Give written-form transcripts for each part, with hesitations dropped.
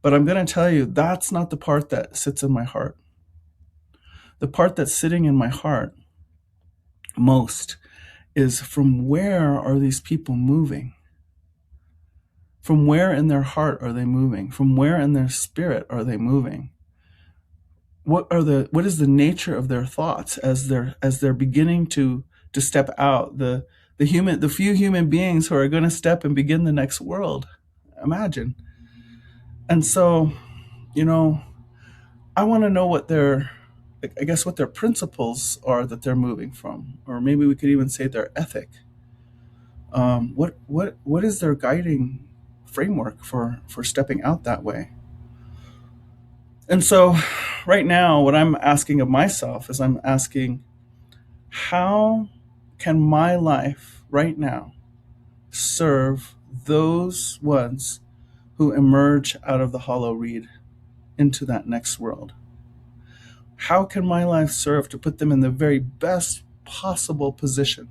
But I'm going to tell you, that's not the part that sits in my heart. The part that's sitting in my heart most is, from where are these people moving? From where in their heart are they moving? From where in their spirit are they moving? What is the nature of their thoughts as they're beginning to step out, the few human beings who are going to step and begin the next world? Imagine. And so, you know, I want to know I guess what their principles are that they're moving from, or maybe we could even say their ethic. What is their guiding framework for stepping out that way? And so, right now, what I'm asking of myself is, I'm asking, how can my life right now serve those ones who emerge out of the hollow reed into that next world? How can my life serve to put them in the very best possible position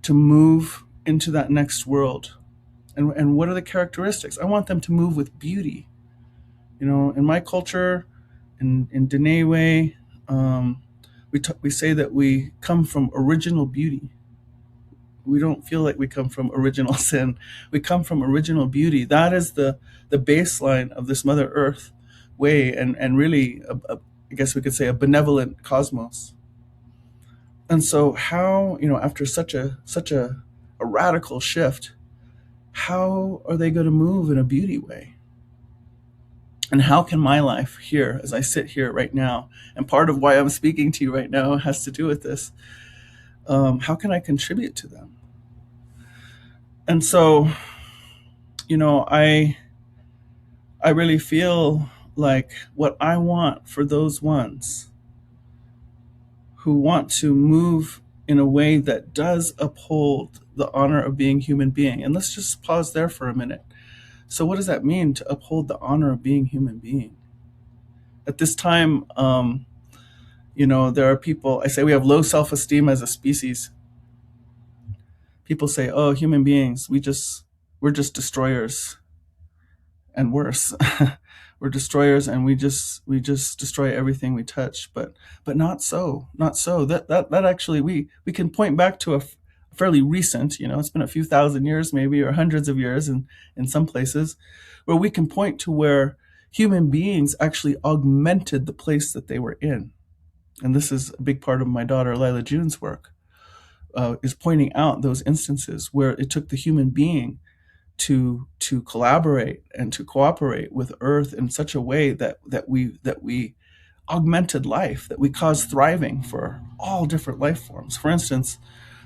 to move into that next world? And what are the characteristics? I want them to move with beauty. In my culture, in Diné way, we say that we come from original beauty. We don't feel like we come from original sin. We come from original beauty. That is the baseline of this Mother Earth way, and really, I guess we could say, a benevolent cosmos. And so, how, after such a radical shift, how are they going to move in a beauty way? And how can my life here, as I sit here right now, and part of why I'm speaking to you right now has to do with this, how can I contribute to them? And so, I really feel like what I want for those ones who want to move in a way that does uphold the honor of being human being. And let's just pause there for a minute. So, what does that mean, to uphold the honor of being human being? At this time, there are people, I say we have low self esteem as a species. People say, oh, human beings, we're just destroyers, and worse. We're destroyers, and we just destroy everything we touch. But not so. That actually, we can point back to a fairly recent, it's been a few thousand years maybe, or hundreds of years in some places, where we can point to where human beings actually augmented the place that they were in. And this is a big part of my daughter Lila June's work, is pointing out those instances where it took the human being to collaborate and to cooperate with Earth in such a way that we augmented life, that we caused thriving for all different life forms. For instance,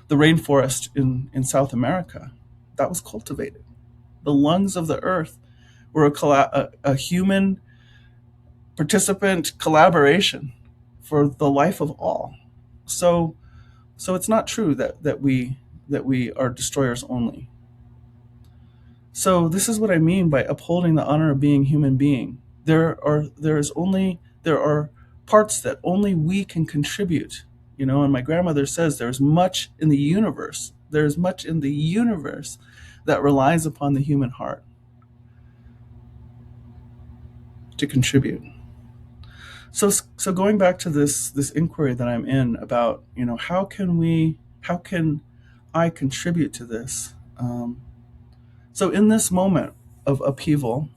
the rainforest in South America, that was cultivated. The lungs of the Earth were a human participant collaboration for the life of all. So so it's not true that we are destroyers only. So this is what I mean by upholding the honor of being human being. There are parts that only we can contribute. And my grandmother says there's much in the universe. There's much in the universe that relies upon the human heart to contribute. So going back to this inquiry that I'm in about, how can I contribute to this? So in this moment of upheaval,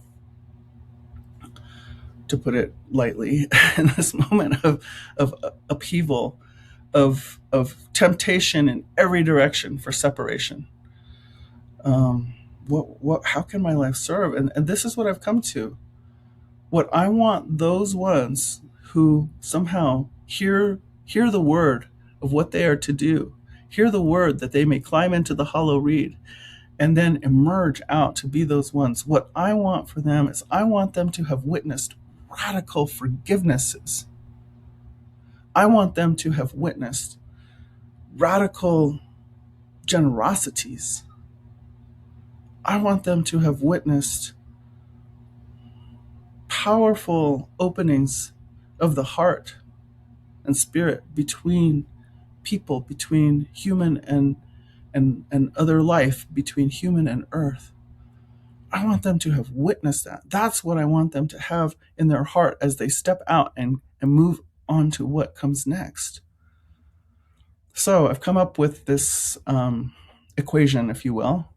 to put it lightly, in this moment of upheaval, of temptation in every direction for separation, how can my life serve? And this is what I've come to. What I want those ones who somehow hear the word of what they are to do, hear the word that they may climb into the hollow reed, and then emerge out to be those ones. What I want for them is, I want them to have witnessed radical forgivenesses. I want them to have witnessed radical generosities. I want them to have witnessed powerful openings of the heart and spirit between people, between human and other life, between human and earth. I want them to have witnessed that. That's what I want them to have in their heart as they step out and move on to what comes next. So I've come up with this equation, if you will,